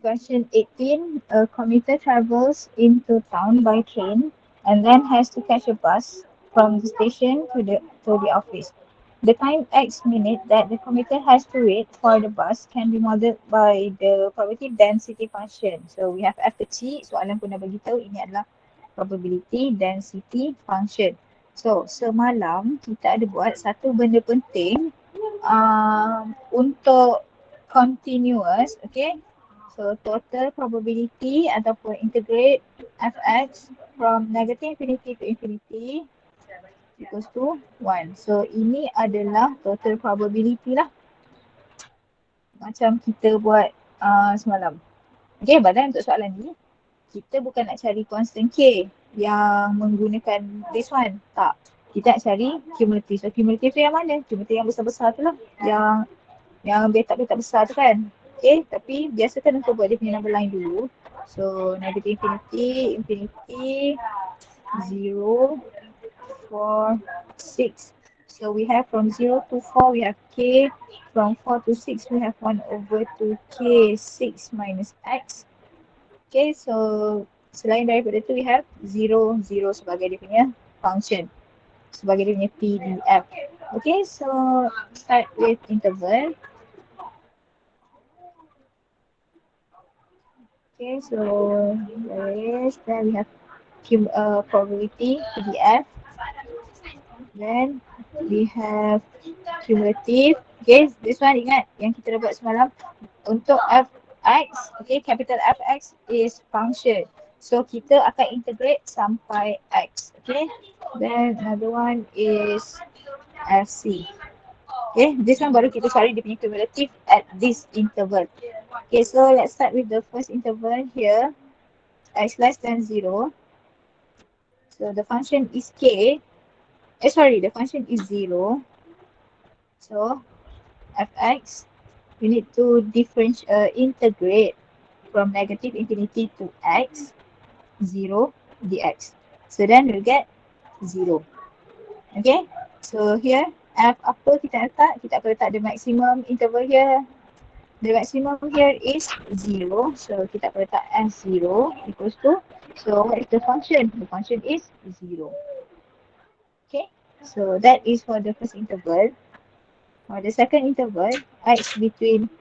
Question 18. A commuter travels into town by train and then has to catch a bus from the station to the office. The time X minute that the commuter has to wait for the bus can be modeled by the probability density function. So we have F kecil, soalan pun dah bagi tahu ini adalah probability density function. So semalam kita ada buat satu benda penting untuk continuous, okay. So total probability ataupun integrate fx from negative infinity to infinity equals to 1. So ini adalah total probability lah. Macam kita buat semalam. Okay, badan untuk soalan ni, kita bukan nak cari constant K yang menggunakan this one. Tak. Kita nak cari cumulative. So cumulative tu yang mana? Cumulative yang besar-besar tu lah. Yang betak-betak besar tu kan. Okay, tapi biasakan untuk buat dia punya number line dulu. So negative infinity, infinity, 0, 4, 6. So we have from 0 to 4 we have K. From 4 to 6 we have 1 over 2K 6 minus X. Okay, so selain daripada tu we have 0, 0 sebagai dia punya function. Sebagai dia punya PDF. Okay, so start with interval. Okay, so then we have probability PDF. Then we have cumulative. Okay, this one ingat yang kita dah buat semalam. Untuk fx, okay, capital Fx is function. So kita akan integrate sampai x. Okay, then another one is Fc. Okay, this one baru kita cari dia punya cumulative at this interval. Okay, so let's start with the first interval here. X less than 0. So the function is K. The function is 0. So fx, you need to integrate from negative infinity to x, 0 dx. So then we'll get 0. Okay, so here f apa kita letak? Kita akan letak the maximum interval here. The maximum here is 0. So kita akan letak f0 equals to, so what is the function? The function is 0. Okay, so that is for the first interval. For the second interval, x between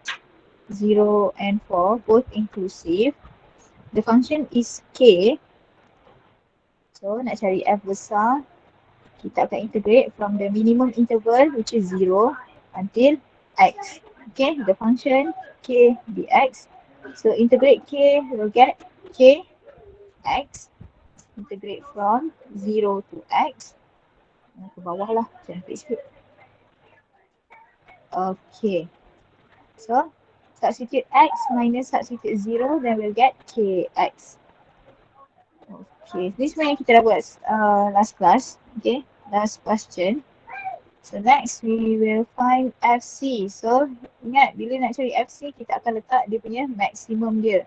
0 and 4, both inclusive. The function is k. So nak cari f besar, kita akan integrate from the minimum interval which is 0 until x. Okay, the function k dx. So integrate k, we'll get k x. Integrate from 0 to x. Ke bawah lah, cantik sikit. Okay, so substitute x minus substitute 0, then we'll get kx. Okay, this one yang kita dah buat last class. Okay, last question. So next we will find FC. So ingat bila nak cari FC, kita akan letak dia punya maximum dia.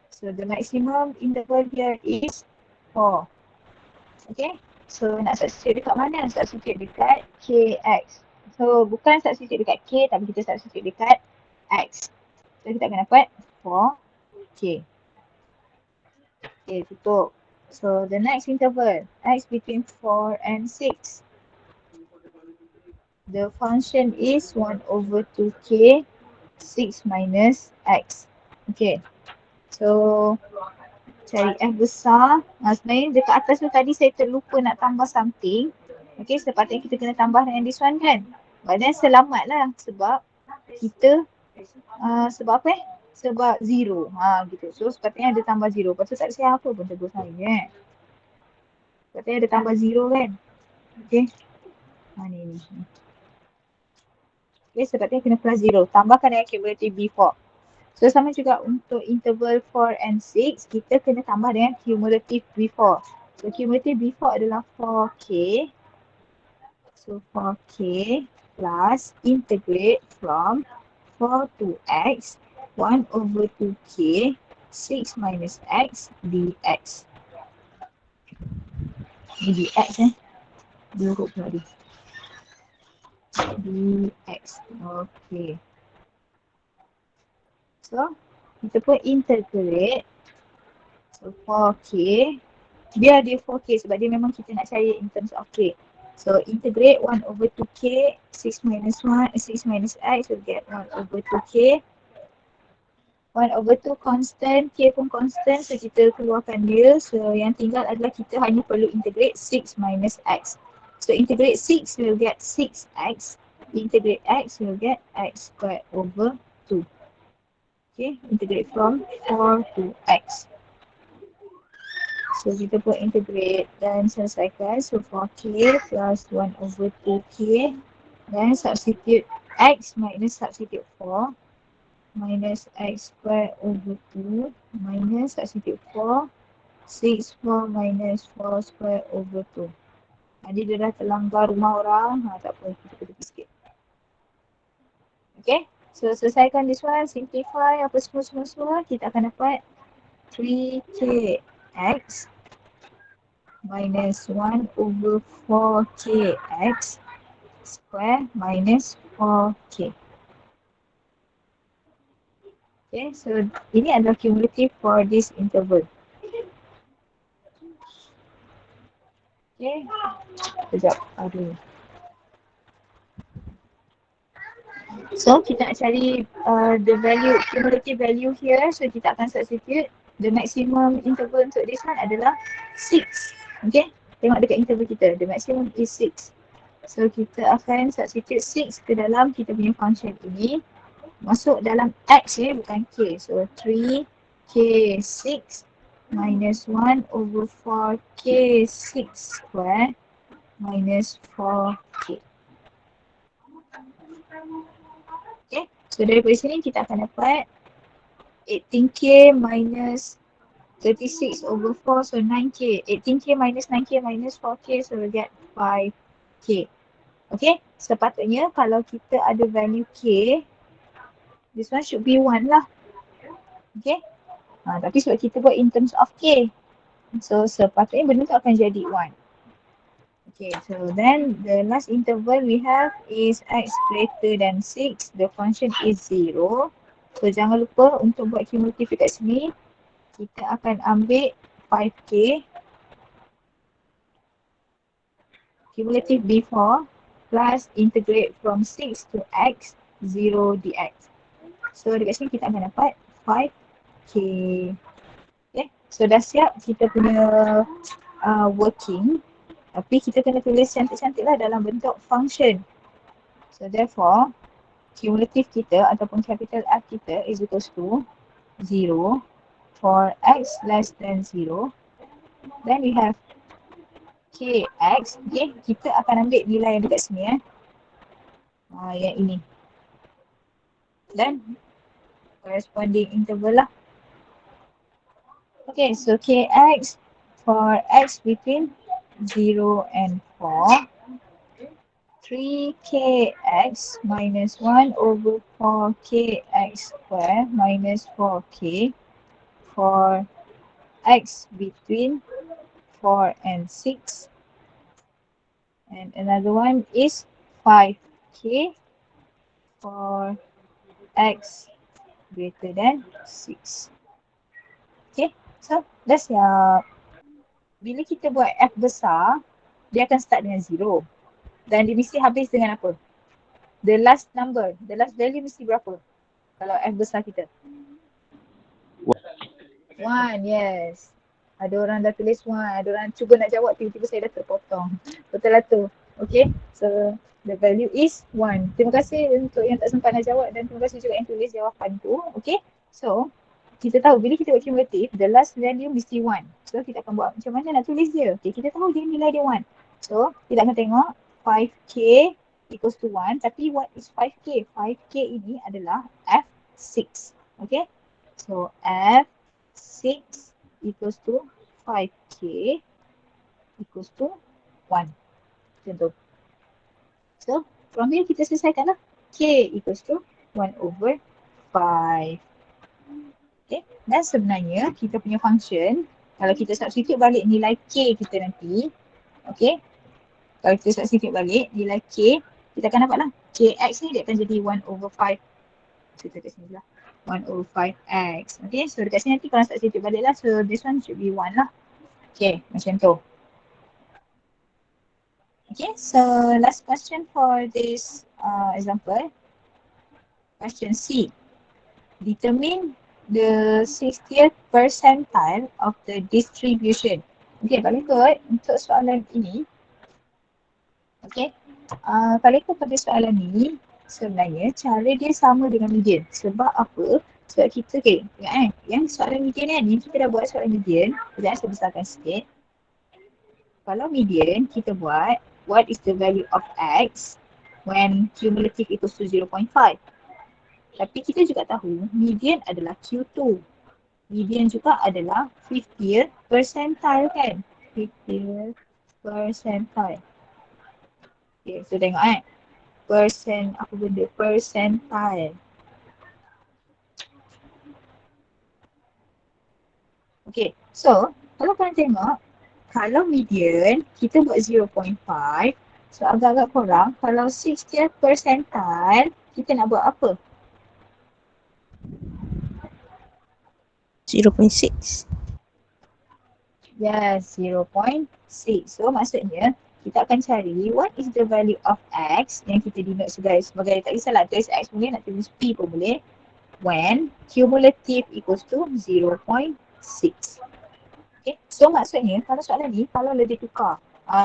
So the maximum interval here is 4. Okay, so nak substitute dekat mana? Substitute dekat kx. So bukan substitute dekat k, tapi kita substitute dekat x. So kita akan dapat 4k. Okay, tutup. So the next interval, x between 4 and 6. The function is 1 over 2k 6 minus x. Okay, so cari f besar. Sebenarnya dekat atas tu tadi saya terlupa nak tambah something. Okay, sepatutnya kita kena tambah dengan this one kan. But then selamat lah sebab kita sebab apa sebab 0. Gitu. So sepatutnya ada tambah 0. Lepas tu tak ada siapa pun tegur saya. Sepatutnya ada tambah 0 kan. Okay. Ni. Okay, sepatutnya kena plus 0. Tambahkan dengan cumulative B4. So sama juga untuk interval 4 and 6, kita kena tambah dengan cumulative B4. So cumulative B4 adalah 4k. So 4k plus integrate from 4 to x, 1 over 2k, 6 minus x dx. Ini dx Dia huruf tadi. dx. Okay. So kita pun integrate. So 4K, biar dia 4K sebab dia memang kita nak cari in terms of K. So integrate 1 over 2K, 6 minus 1, 6 minus X will get 1 over 2K. 1 over 2 constant, K pun constant, so kita keluarkan dia. So yang tinggal adalah kita hanya perlu integrate 6 minus X. So integrate 6 will get 6X, integrate X will get X squared over 2. Okay, integrate from 4 to X. So kita pun integrate dan selesaikan. So 4K plus 1 over 2K. Then substitute X minus substitute 4. Minus X squared over 2. Minus substitute 4. 6, 4 minus 4 squared over 2. Jadi dia dah terlanggar rumah orang. Tak apa, kita kena sikit. Okay. So selesaikan this one. Simplify apa semua. Kita akan dapat 3kx minus 1 over 4kx square minus 4k. Okay, so ini adalah cumulative for this interval. Okay, sekejap. Aduh. So kita nak cari the value, cumulative value here. So kita akan substitute. The maximum interval untuk this one adalah 6. Okay, tengok dekat interval kita. The maximum is 6. So kita akan substitute 6 ke dalam kita punya function ini. Masuk dalam X bukan K. So 3K6 minus 1 over 4K6 square minus 4K. Okay, so daripada sini kita akan dapat 18K minus 36 over 4, so 9K. 18K minus 9K minus 4K, so we'll get 5K. Okay, sepatutnya kalau kita ada value K, this one should be 1 lah. Okay, tapi sebab kita buat in terms of K, so sepatutnya benda tu akan jadi 1. Okay, so then the last interval we have is X greater than 6. The function is 0. So jangan lupa untuk buat cumulative kat sini, kita akan ambil 5K cumulative before plus integrate from 6 to X 0 dx. So dekat sini kita akan dapat 5K. Okay, so dah siap kita punya working. Tapi kita kena tulis cantik-cantik lah dalam bentuk function. So therefore, cumulative kita ataupun capital F kita is equals to 0 for X less than 0. Then we have Kx. Okay, kita akan ambil nilai yang dekat sini yang ini. Then corresponding interval lah. Okay, so Kx for X between 0 and 4, 3kx minus 1 over 4kx square minus 4k for x between 4 and 6, and another one is 5k for x greater than 6. Okay, so dah siap. Bila kita buat F besar, dia akan start dengan 0. Dan dia mesti habis dengan apa? The last number, the last value mesti berapa? Kalau F besar kita. 1, yes. Ada orang dah tulis 1, ada orang cuba nak jawab, tiba-tiba saya dah terpotong. Betul lah tu. Okay, so the value is 1. Terima kasih untuk yang tak sempat nak jawab dan terima kasih juga yang tulis jawapan tu. Okay, so kita tahu bila kita buat cumulative, the last value mesti 1. So kita akan buat macam mana nak tulis dia. Okay, kita tahu dia nilai dia 1. So kita akan tengok 5k equals to 1. Tapi what is 5k? 5k ini adalah F6. Okay, so F6 equals to 5k equals to 1. Macam tu. So from here kita selesaikan lah. K equals to 1 over 5. Okay, dan sebenarnya kita punya function, kalau kita substitute balik nilai K kita nanti, okay, kalau kita substitute balik nilai K, kita akan dapat lah Kx ni dia akan jadi 1 over 5. So dekat sini lah. 1/5x. Okay, so dekat sini nanti kalau substitute balik lah. So this one should be 1 lah. Okay, macam tu. Okay, so last question for this example. Question C. Determine the 60th percentile of the distribution. Okay, kalau ikut untuk soalan ini, okay, kalau ikut pada soalan ni, sebenarnya cara dia sama dengan median. Sebab apa? Sebab kita, okay, ingat yang soalan median ni kita dah buat soalan median. Sekejap saya besarkan sikit. Kalau median, kita buat what is the value of x when cumulative equals to 0.5. Tapi kita juga tahu median adalah Q2. Median juga adalah 50th percentile kan? 50th percentile. Okay, so tengok apa benda? Percentile. Okay, so kalau korang tengok, kalau median, kita buat 0.5. So agak-agak kurang. Kalau 60th percentile, kita nak buat apa? 0.6. Yes, 0.6. So maksudnya, kita akan cari what is the value of x yang kita denote sebagai tak kisahlah tulis x boleh, nak tulis p pun boleh, when cumulative equals to 0.6. Okay, so maksudnya kalau soalan ni, kalau lebih tukar,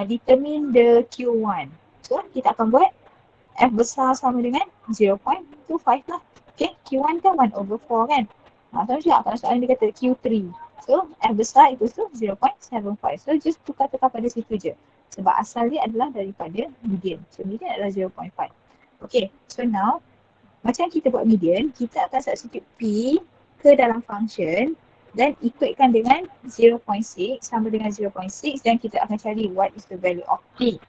determine the Q1. So kita akan buat f besar sama dengan 0.25 lah. Okay, Q1 kan 1/4 kan. Sama juga kalau soalan dia kata Q3. So f besar equals to 0.75. So just tukar-tukar pada situ je. Sebab asal dia adalah daripada median. So median adalah 0.5. Okay, so now macam kita buat median, kita akan substitute P ke dalam function dan equatekan dengan 0.6 sama dengan 0.6 dan kita akan cari what is the value of P.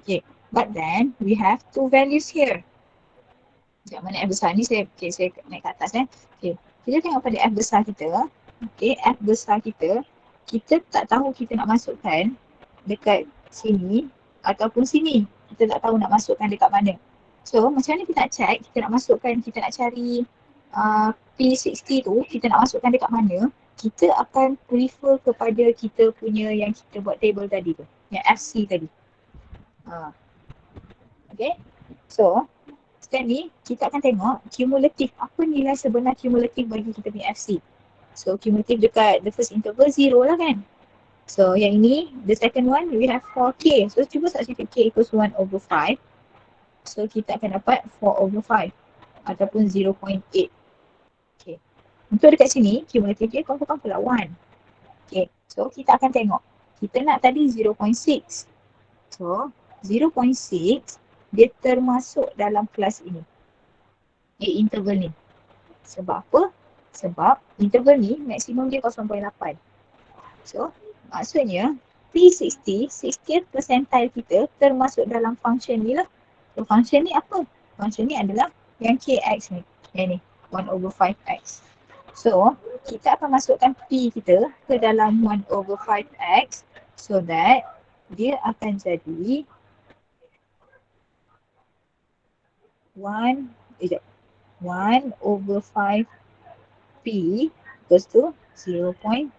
Okay, but then we have two values here. Sekejap, mana F besar ni saya naik ke atas Okay, kita tengok pada F besar kita. Okay, F besar kita tak tahu kita nak masukkan dekat sini ataupun sini. Kita tak tahu nak masukkan dekat mana. So, macam mana kita nak check, kita nak masukkan, kita nak cari P60 tu, kita nak masukkan dekat mana, kita akan prefer kepada kita punya yang kita buat table tadi tu, yang FC tadi. Okay, so sekarang ni kita akan tengok cumulative, apa nilai sebenar cumulative bagi kita punya FC. So cumulative dekat the first interval 0 lah kan. So yang ini, the second one we have 4K. So cuba substitute K equals 1/5. So kita akan dapat 4/5 ataupun 0.8. Okay, untuk dekat sini cumulative dia confirm pula 1. Okay, so kita akan tengok, kita nak tadi 0.6. So 0.6 dia termasuk dalam kelas ini, interval ni. Sebab apa? Sebab interval ni maksimum dia 0.8. So maksudnya P60, 60th percentile kita termasuk dalam function ni lah. So function ni apa? Function ni adalah yang KX ni, yang ni 1/5x. So kita akan masukkan P kita ke dalam 1/5x so that dia akan jadi 1/5 P equals to 0.6.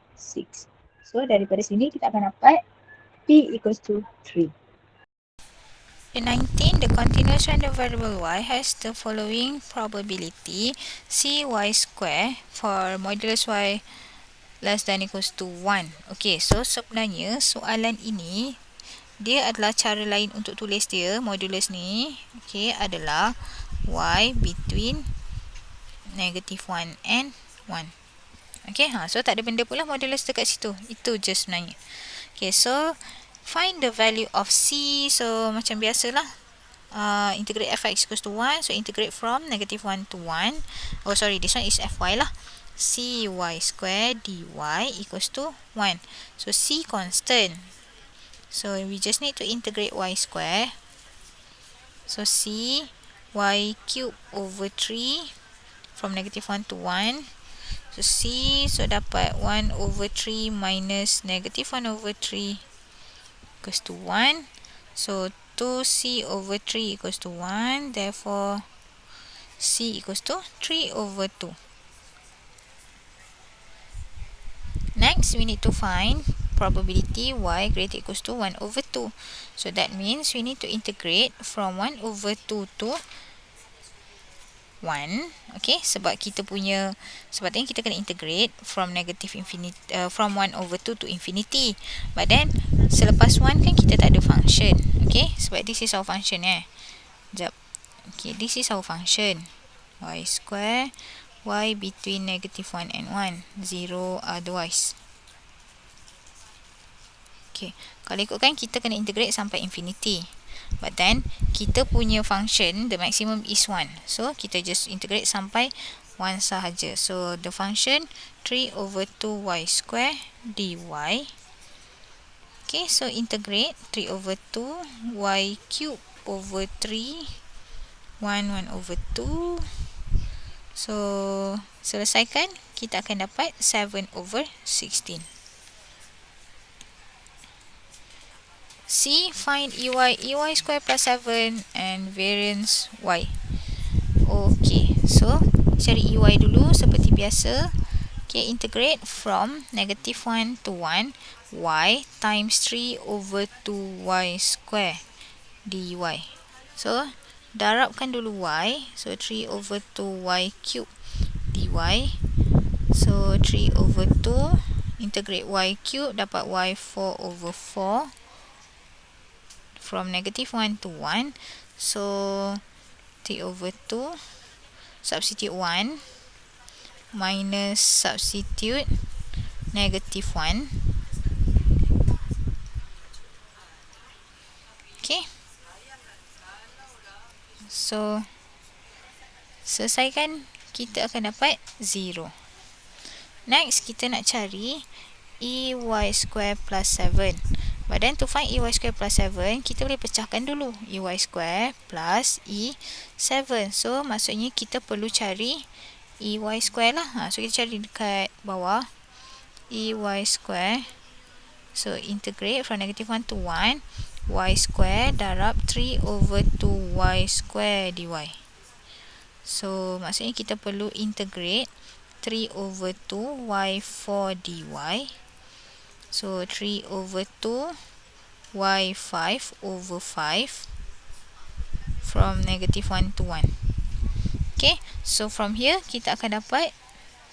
So daripada sini kita akan dapat P equals to 3. In 19, the continuous random variable y has the following probability cy square for modulus y less than equals to 1. Okay, so sebenarnya soalan ini dia adalah cara lain untuk tulis dia, modulus ni, okay, adalah y between -1 and 1. Okay, so tak ada benda pula modulus dekat situ. Itu je sebenarnya. Okay, so find the value of c. So macam biasalah, integrate fx equals to 1. So integrate from -1 to 1. Oh sorry, this one is fy lah. Cy square dy equals to 1. So c constant. So we just need to integrate y square. So c y cube over 3 from -1 to 1. So c, so dapat 1/3 minus -1/3 equals to 1. So 2c/3 equals to 1. Therefore C equals to 3/2. Next, we need to find probability y greater equals to 1/2. So that means we need to integrate from 1/2 to 1. Okay, sebab tadi kita kena integrate from negative infinity, from 1/2 to infinity. But then selepas 1 kan kita tak ada function. Okay, sebab this is our function Sekejap. Okay, this is our function. Y square, y between -1 and 1. 0 otherwise. Okay, kalau ikutkan kita kena integrate sampai infinity. But then, kita punya function, the maximum is 1. So, kita just integrate sampai 1 sahaja. So, the function 3/2 y square dy. Okay, so integrate 3/2 y cube over 3. 1/2. So, selesaikan, kita akan dapat 7/16. C, find EY square plus 7 and variance Y. Okay, so cari EY dulu seperti biasa. Okay, integrate from -1 to 1 Y times 3/2 Y square dy. So, darabkan dulu Y. So, 3/2 Y cube dy. So, 3/2 integrate Y cube dapat Y 4/4 from -1 to 1. So 3/2 substitute 1 minus substitute -1. Okay, so selesaikan, kita akan dapat 0. Next, kita nak cari EY square plus 7. But then to find EY square plus 7, kita boleh pecahkan dulu. EY square plus E7. So, maksudnya kita perlu cari EY square lah. So, kita cari dekat bawah. EY square. So, integrate from -1 to 1. Y square darab 3/2 Y square dy. So, maksudnya kita perlu integrate 3/2 Y4 dy. So, 3/2 y5/5 from -1 to 1. Okay, so from here, kita akan dapat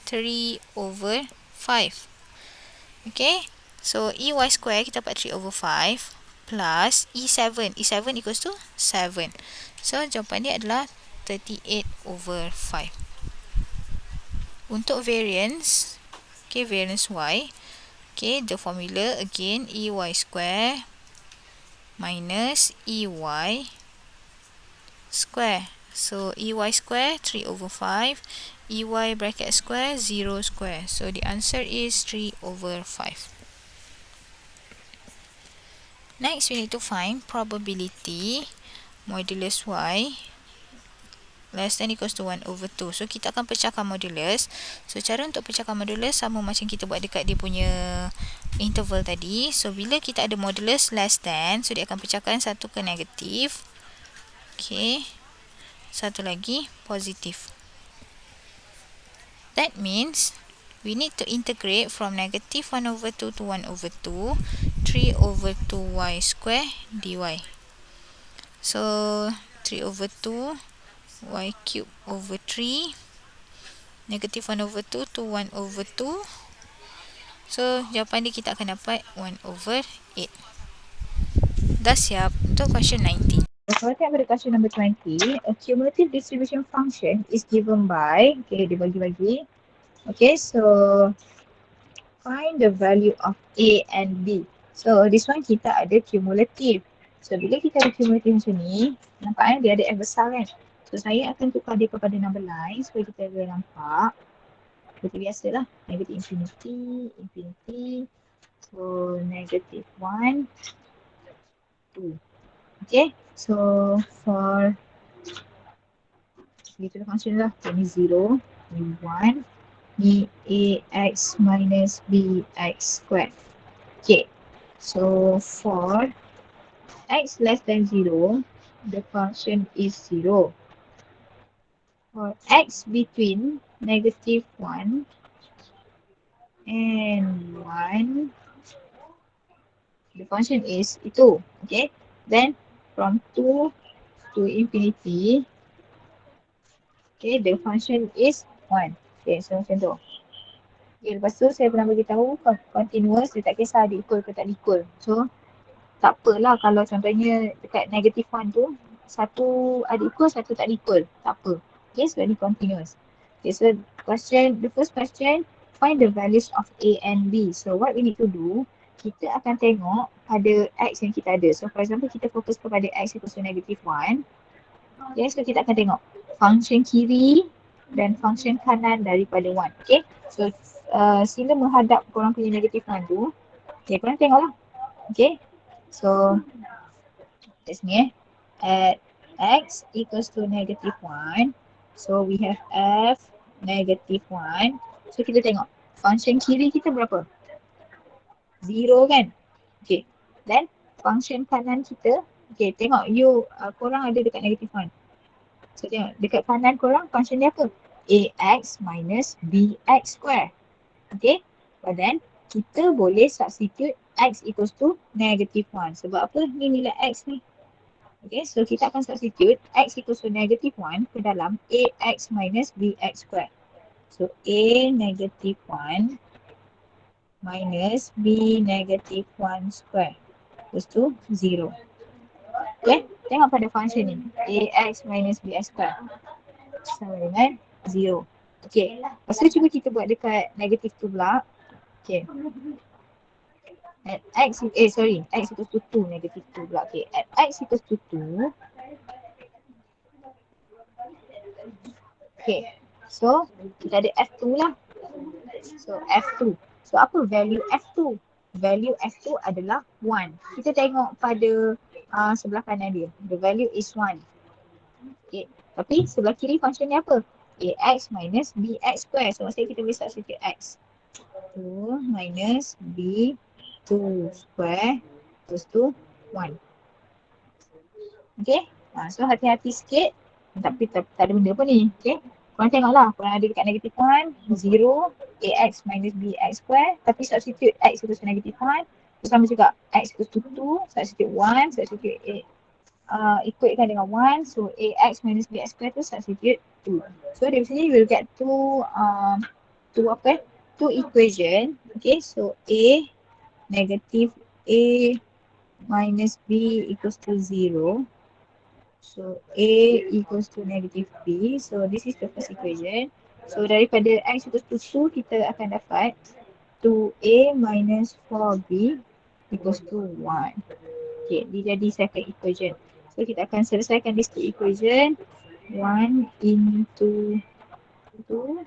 3/5. Okay, so EY square kita dapat 3/5 plus E7. E7 equals to 7. So, jawapan dia adalah 38/5. Untuk variance, okay, variance Y. Okay, the formula again, EY square minus EY square. So, EY square 3/5. EY bracket square 0 square. So, the answer is 3/5. Next, we need to find probability modulus Y less than equals to 1/2. So, kita akan pecahkan modulus. So, cara untuk pecahkan modulus sama macam kita buat dekat dia punya interval tadi. So, bila kita ada modulus less than, so dia akan pecahkan satu ke negatif. Okay. Satu lagi positif. That means we need to integrate from -1/2 to 1/2, 3/2 y square dy. So, 3/2 y cube over 3, -1/2 to 1/2. So, jawapan dia kita akan dapat 1/8. Dah siap untuk question 19. Kalau tengok pada question number 20, a cumulative distribution function is given by, okay, dia bagi-bagi. Okay, so find the value of A and B. So, this one kita ada cumulative. So, bila kita ada cumulative macam ni, nampaknya dia ada F besar kan? So, saya akan tukar dia kepada number lain supaya kita boleh nampak. Seperti biasalah, negative infinity, infinity. So, -1, 2. Okay, so for gitu function lah. Ini 0, ini 1, ni ax minus bx squared. Okay, so for x less than 0, the function is 0. for x between -1 and 1, the function is itu. Okay. Then from 2 to infinity, okay, the function is 1. Okay, so macam tu. Okay, lepas tu saya pernah beritahu continuous dia tak kisah dia equal ke tak equal. So tak apalah kalau contohnya dekat -1 tu satu ada equal, satu tak equal. Tak apa. Okay, so ini continuous. Okay, so the first question, find the values of A and B. So what we need to do, kita akan tengok pada X yang kita ada. So for example, kita fokus kepada X equals to -1. Okay, so kita akan tengok function kiri dan function kanan daripada 1. Okay, so sila menghadap korang punya -1 tu. Okay, korang tengoklah. Okay, so kat sini at x equals to -1. So we have f -1. So kita tengok function kiri kita berapa? 0 kan? Okay. Then function kanan kita, okay, tengok you korang ada dekat -1. So tengok dekat kanan korang function dia apa? Ax minus bx square. Okay. But then kita boleh substitute x equals to -1. Sebab apa? Ni nilai x ni. Okay, so kita akan substitute x equals to -1 ke dalam ax minus bx square. So a -1 minus b -1 square equals to 0. Okay, tengok pada function ni. Ax minus bx square sama dengan 0. Okay, lepas tu cuba kita buat dekat negatif tu pula. Okay. At x, x equals to 2, negative 2 pula. Okay, at x equals to 2. Okay, so kita ada F2 lah. So F2. So apa value F2? Value F2 adalah 1. Kita tengok pada sebelah kanan dia. The value is 1. Okay, tapi sebelah kiri function ni apa? Ax minus bx square. So maksudnya kita boleh substitute x. 2 minus b2 square equals to 1. Okay, so hati-hati sikit. Tapi tak ada benda pun ni. Okay, korang tengoklah. Korang ada dekat -1, 0, ax minus bx square. Tapi substitute x equals to -1. Sama juga x equals to 2, substitute 1, substitute equatekan dengan 1. So ax minus bx square tu substitute 2. So dari sini we'll get two equation. Okay, so a negative a minus b equals to 0. So a equals to negative b. So this is the first equation. So daripada x equals to 2 kita akan dapat 2a minus 4b equals to 1. Okay, dia jadi second equation. So kita akan selesaikan this two equation. 1 into 2.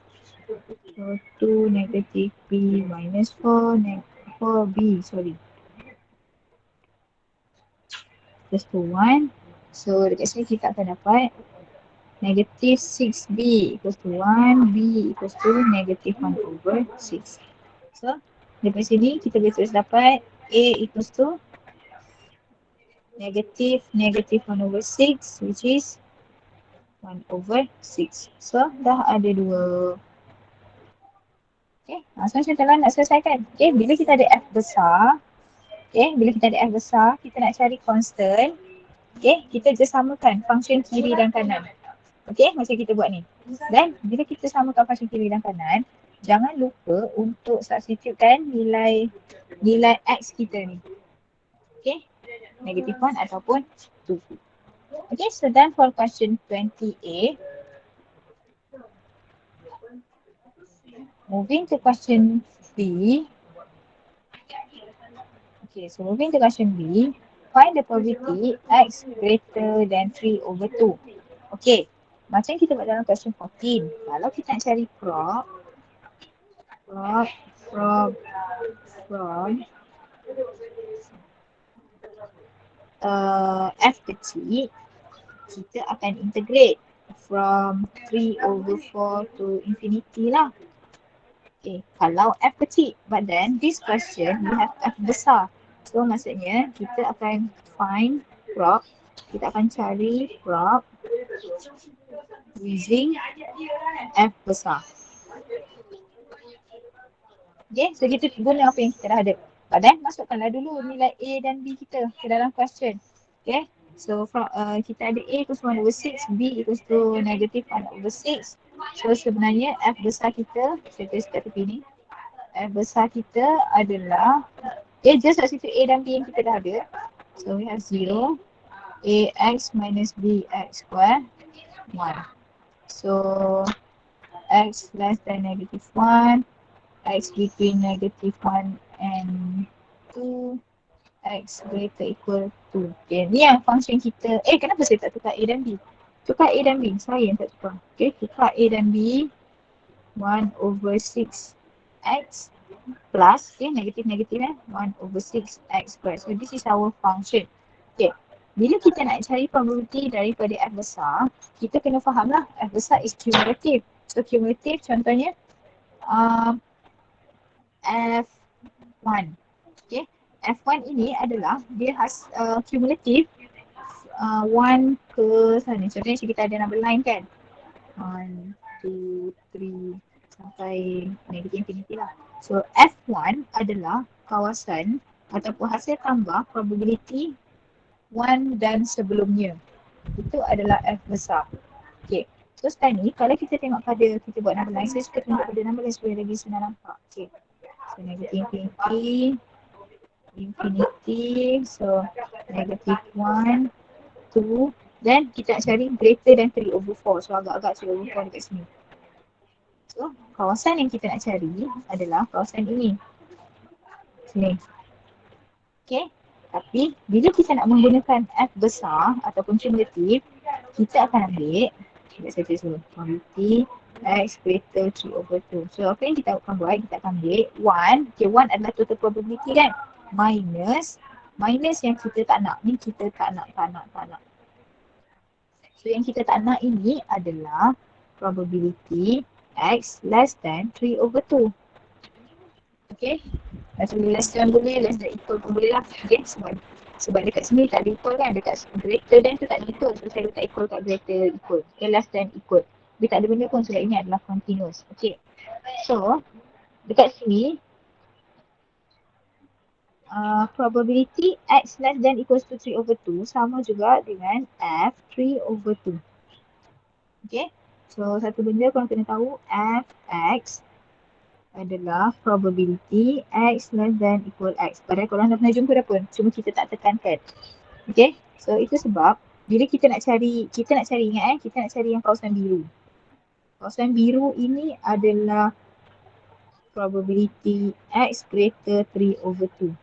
So 2 negative b minus 4b, sorry. Plus to 1. So dekat sini kita akan dapat negative 6b equals to 1, b equals to negative 1 over 6. So daripada sini kita boleh terus dapat a equals to negative 1 over 6, which is 1 over 6. So dah ada dua. Okay, so macam tu lah nak selesaikan. Okay, bila kita ada f besar, okay, bila kita ada f besar, kita nak cari constant. Okay, kita just samakan function kiri dan kanan. Okay, macam kita buat ni. Dan bila kita samakan function kiri dan kanan, jangan lupa untuk substitutekan nilai x kita ni. Okay, negative 1 ataupun 2. Okay, so then for question 20A. Moving to question B. Okay, so moving to question B. Find the probability x greater than 3 over 2. Okay, macam kita buat dalam question 14. Kalau kita nak cari from f kecil, kita akan integrate from 3 over 4 to infinity lah. Okay, kalau f kecil, but then this question we have f besar. So maksudnya kita akan find prop, kita akan cari prop using F besar. Okay, so kita guna apa yang kita dah ada. Dan masukkanlah dulu nilai A dan B kita ke dalam question. Okay, so from, kita ada A equals 1 over 6, B equals to negative 1 over 6. So sebenarnya F besar kita, saya tulis kat tepi ni, F besar kita adalah, okay, just kat situ A dan B yang kita dah ada. So we have 0, AX minus BX square, 1. So X less than negative 1, X between negative 1 and 2, X greater equal to. Okay, ni yang function kita. Kenapa saya tak tukar A dan B? Tukar A dan B, saya yang tak tukar. Okay, tukar A dan B, 1 over 6 X plus, okay, negatif-negatif 1 over 6 X square. So this is our function. Okay, bila kita nak cari probability daripada F besar, kita kena faham lah F besar is cumulative. So cumulative contohnya, F1. Okay. F1 ini adalah dia cumulative 1 ke sana. Contohnya kita ada number line kan. 1, 2, 3 sampai negative infinity lah. So F1 adalah kawasan ataupun hasil tambah probability 1 dan sebelumnya. Itu adalah F besar. Okay. So sekarang ni kalau kita tengok pada kita buat number line, saya suka tengok pada number line supaya lagi senang nampak. Okay. So negative infinity, so negative 1, 2, then kita nak cari greater than 3 over 4. So agak-agak 3 over 4 dekat sini. So kawasan yang kita nak cari adalah kawasan ini. Sini. Okay. Tapi bila kita nak menggunakan F besar ataupun cumulative, kita akan ambil, saya tulis dulu, probability X greater 3 over 2. So apa yang kita akan buat, kita akan ambil 1, okay, 1 adalah total probability kan, minus yang kita tak nak, ni kita tak nak. So yang kita tak nak ini adalah probability X less than 3 over 2. Okay, less than boleh, less than equal pun boleh lah. Okay, sebab dekat sini tak ada equal kan, dekat greater than tu tak ada equal. So saya letak equal kat greater equal, okay, less than equal. Dia tak ada benda pun sebab ini adalah continuous. Okay, so dekat sini probability X less than equals to 3 over 2 sama juga dengan F 3 over 2. Okay, so satu benda korang kena tahu, Fx adalah probability X less than equal X. Padahal korang dah pernah jumpa dah pun, cuma kita tak tekankan. Okay, so itu sebab bila kita nak cari ingat kita nak cari yang kawasan biru. Kawasan biru ini adalah probability X greater 3 over 2.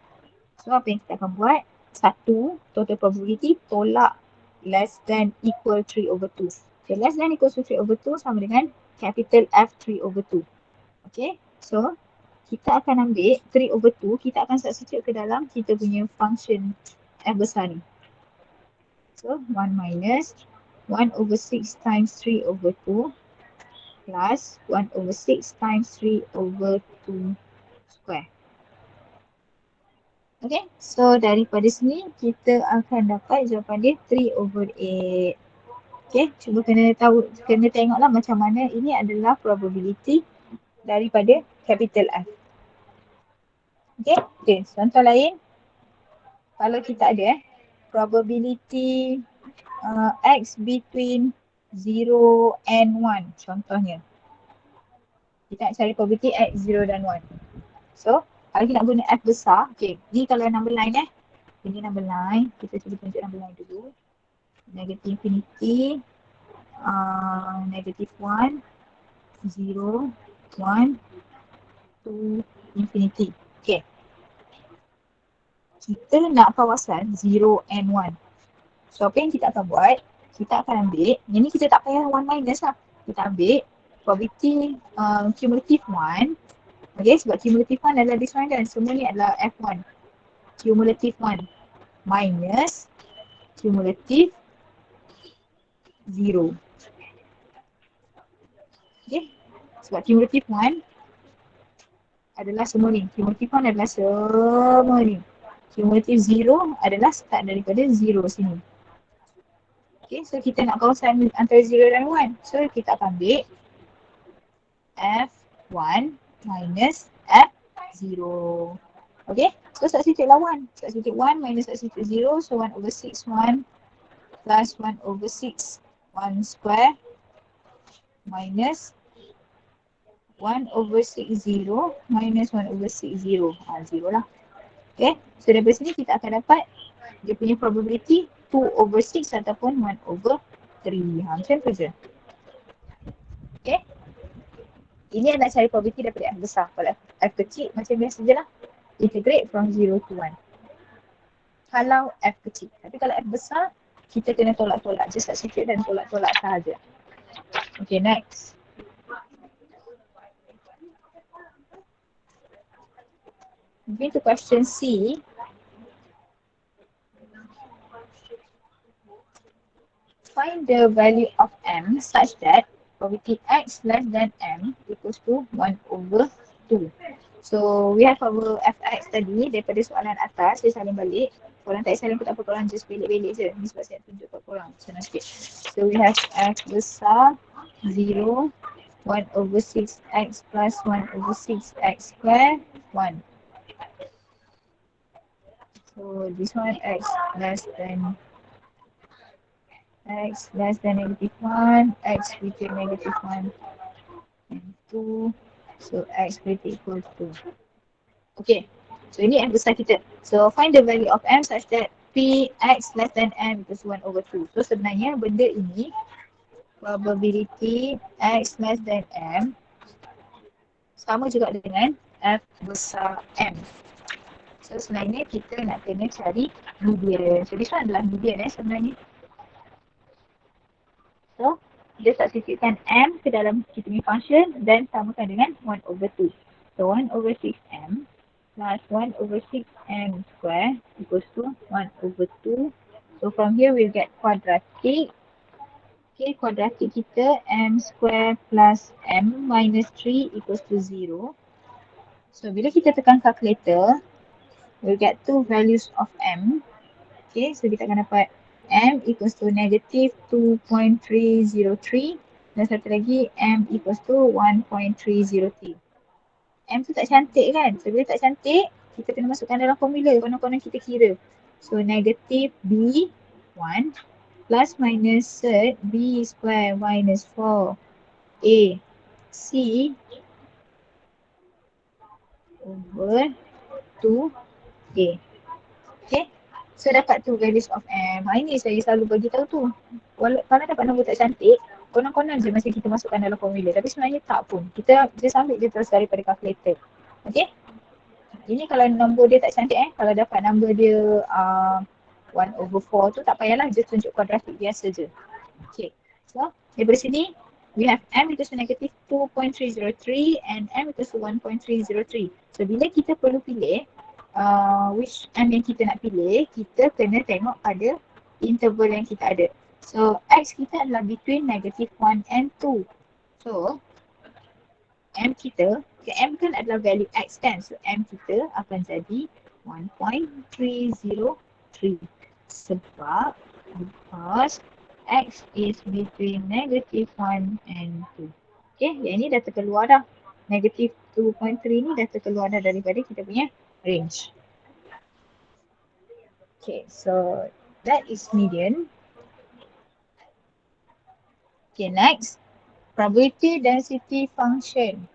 So apa yang kita akan buat? 1, total probability tolak less than equal 3 over 2. So less than equal to 3 over 2 sama dengan capital F 3 over 2. Okay, so kita akan ambil 3 over 2, kita akan substitute ke dalam kita punya function F besar ni. So 1 minus 1 over 6 times 3 over 2 plus 1 over 6 times 3 over 2 square. Okay, so daripada sini kita akan dapat jawapan dia 3 over 8. Okay, cuba kena tengoklah macam mana ini adalah probability daripada capital F. Okay, contoh lain. Kalau kita ada probability X between 0 and 1 contohnya. Kita nak cari probability X 0 dan 1. So, kalau kita nak guna F besar, okay, ni kalau number line ini number line, kita cuba tunjuk number line dulu. Negative infinity, negative 1, 0, 1, 2, infinity. Okay. Kita nak kawasan 0 and 1. So apa yang kita akan buat, kita akan ambil, yang ni kita tak payah 1 minus lah. Kita ambil probability cumulative 1. Okay, sebab cumulative 1 adalah this one dan semua ni adalah F1. Cumulative 1 minus cumulative 0. Okay, sebab cumulative 1 adalah semua ni. Cumulative 1 adalah semua ni. Cumulative 0 adalah start daripada 0 sini. Okay, so kita nak kawasan antara 0 dan 1. So kita akan ambil F1 minus F0. Okay, so substitute lah 1. Substitute 1 minus substitute 0. So 1 over 6, 1 plus 1 over 6, 1 square minus 1 over 6, 0 minus 1 over 6, 0. 0 lah. Okay, so daripada sini kita akan dapat dia punya probability 2 over 6 ataupun 1 over 3. Macam tu je. Okay, ini nak cari probability daripada F besar. Kalau F kecil macam biasa je lah. Integrate from 0 to 1. Kalau F kecil. Tapi kalau F besar, kita kena tolak-tolak je substitute dan tolak-tolak sahaja. Okay, next. Moving to question C. Find the value of M such that probability X less than M equals to 1 over 2. So, we have our Fx tadi daripada soalan atas, dia salin balik. Korang tak salin pun tak apa, korang just belik-belik je. Ni sebab saya tunjuk kat korang, senang sikit. So, we have F besar 0, 1 over 6x plus 1 over 6x square, 1. So, this one x less than negative 1, x greater negative 1 and 2. So x greater equal to 2. Okay, so ini M besar kita. So find the value of M such that P x less than M equals 1 over 2. So sebenarnya benda ini probability x less than M sama juga dengan F besar M. So sebenarnya kita nak kena cari median. So this one adalah median sebenarnya. So, dia substitutekan M ke dalam kita punya function dan samakan dengan 1 over 2. So, 1 over 6M plus 1 over 6M square equals to 1 over 2. So, from here we'll get quadratic. Okay, quadratic kita M square plus M minus 3 equals to 0. So, bila kita tekan calculator, we'll get two values of M. Okay, so kita akan dapat M equals to negative 2.303 dan satu lagi M equals to 1.303. M tu tak cantik kan? So bila tak cantik, kita kena masukkan dalam formula. Konon-konon kita kira. So negative B1 plus minus cert B square minus 4 AC over 2A. Okay. So dapat tu values of M. Ini saya selalu bagi tahu tu. Kalau dapat nombor tak cantik, konon-konon je masa kita masukkan dalam formula. Tapi sebenarnya tak pun. Kita just ambil je terus daripada calculator. Okay. Ini kalau nombor dia tak cantik kalau dapat nombor dia 1 over 4 tu tak payahlah, just tunjuk kuadratik biasa je. Okay. So daripada sini, we have M equals to negative 2.303 and M equals to 1.303. So bila kita perlu pilih which M yang kita nak pilih, kita kena tengok pada interval yang kita ada. So, X kita adalah between negative 1 and 2. So, M kita, M kan adalah value X kan. So, M kita akan jadi 1.303. Sebab, because X is between negative 1 and 2. Okay, yang ini dah terkeluar dah. Negative 2.3 ni dah terkeluar dah daripada kita punya range. Okay, so that is median. Okay, next. Probability density function.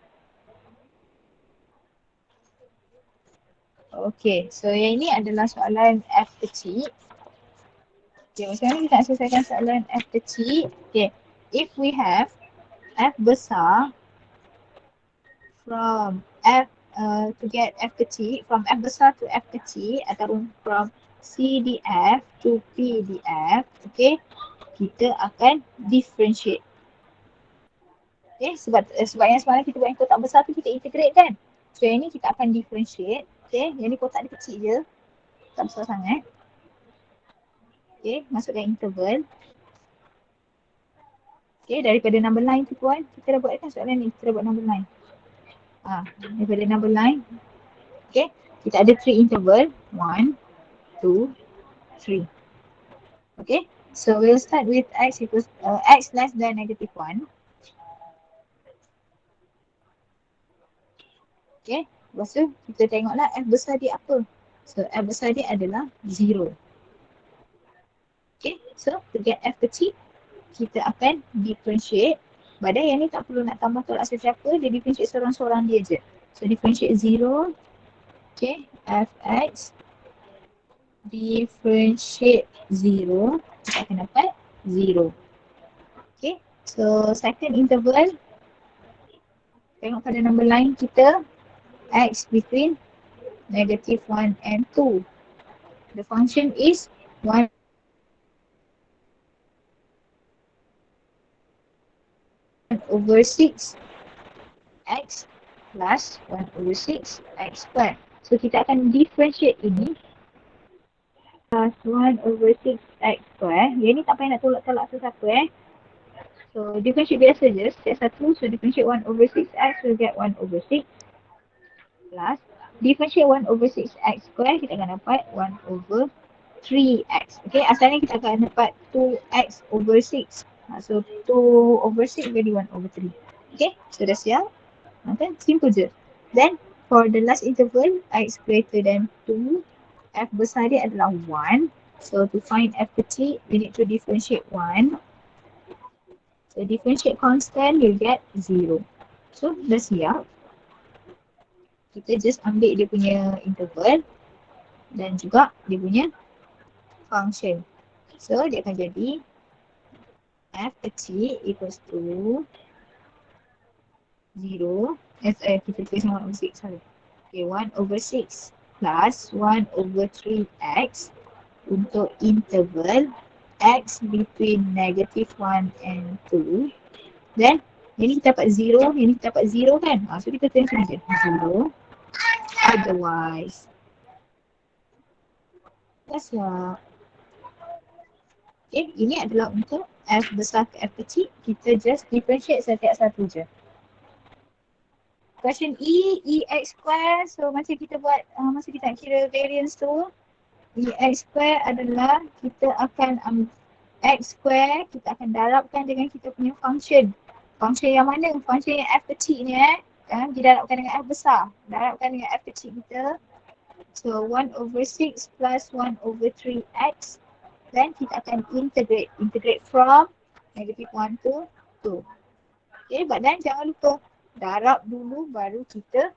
Okay, so yang ini adalah soalan F kecil. Okay, macam mana kita nak selesaikan soalan F kecil? Okay, if we have F besar from F to get F kecil, from F besar to F kecil ataupun from CDF to PDF, okay, kita akan differentiate. Okay, sebab yang semalam kita buat yang kotak besar tu kita integrate kan. So yang ni kita akan differentiate. Okay, yang ni kotak dia kecil je, tak besar sangat. Okay, masukkan interval. Okay, daripada number line tu pun kita dah buat kan soalan ni, kita dah buat number line. Daripada number line, okay, kita ada 3 interval, 1, 2, 3. Okay, So we'll start with x less than -1. Okay. Lepas tu kita tengoklah f besar dia apa. So f besar dia adalah 0. Okay. So to get f kecil, kita akan differentiate. Padahal yang ni tak perlu nak tambah tolak sesiapa, dia differentiate seorang-seorang dia je. So differentiate 0. Okay. fx differentiate 0, kita akan dapat 0. Okay. So second interval, tengok pada number line kita, x between -1 and 2. The function is 1 over 6 x plus 1 over 6 x square. So kita akan differentiate ini plus 1 over 6 x square. Yang ni tak payah nak tolak-tolak sesiapa So differentiate biasa je, step 1. So differentiate 1 over 6x will get 1 over 6 plus differentiate 1 over 6x square, kita akan dapat 1 over 3x. Okay, asalnya kita akan dapat 2x over 6. So 2 over 6 jadi 1 over 3. Okay, so dah siap. Okay, simple je. Then for the last interval, x greater than 2, f besar dia adalah 1. So to find f kecil, we need to differentiate 1. So differentiate constant, you get 0. So dah siap. Kita just ambil dia punya interval dan juga dia punya function. So dia akan jadi f kecil equals to 0. Kita tulis 1 over 6 sorry. Okay, 1 over 6 plus 1 over 3x untuk interval x between -1 and 2. Then yang ni kita dapat 0, yang ni kita dapat 0 kan. So kita tulis je 0. Otherwise. Dah siap. Okay, ini adalah untuk f besar ke f kecil. Kita just differentiate setiap satu je. Question E, EX square. So macam kita buat, masa kita nak kira variance tu, EX square adalah kita akan X square, kita akan darabkan dengan kita punya function. Function yang mana? Function yang F kecil ni didarabkan dengan F besar. Darabkan dengan F kecil kita. So 1 over 6 plus 1 over 3x. Then kita akan integrate. Integrate from -1 to 2. Okay, but then jangan lupa darab dulu baru kita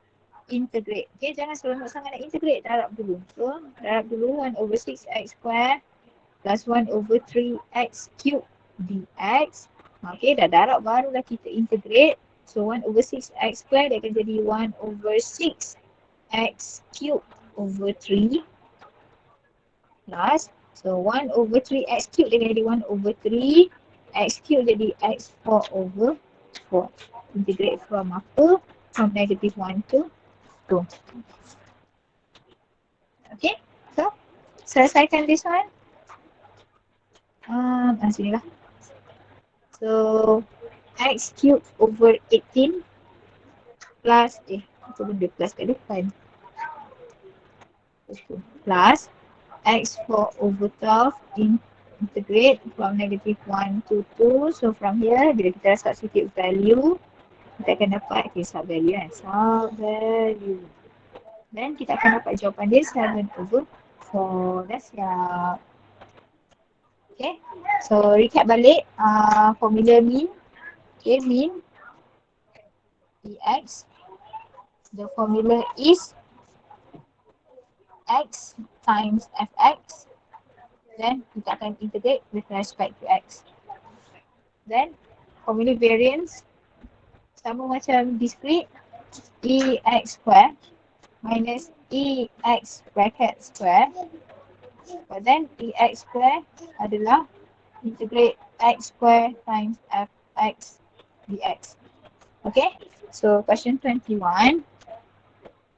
integrate. Okay, jangan seronok sangat nak integrate. Darab dulu. So darab dulu 1 over 6x square plus 1 over 3x cube dx. Okay, dah darab barulah kita integrate. So 1 over 6x square dia akan jadi 1 over 6x cube over 3 plus, so 1 over 3x cube dia jadi 1 over 3 x cube jadi x4 over 4. Integrate from apa? From -1 to 2. Okay, so selesaikan this one. Sini lah. So x cube over 18 plus apa benda plus kat depan, plus x4 over 12 integrate from -1 to 2. So from here bila kita substitute value, kita akan dapat sub value sub value. Then kita akan dapat jawapan dia 7 over 4. Dah siap. Okay, so recap balik formula mean. Okay, mean Ex. The formula is x times fx. Then kita akan integrate with respect to x. Then formula variance sama macam discrete, ex square minus ex bracket square. But then ex square adalah integrate x square times fx dx. Okay, so question 21.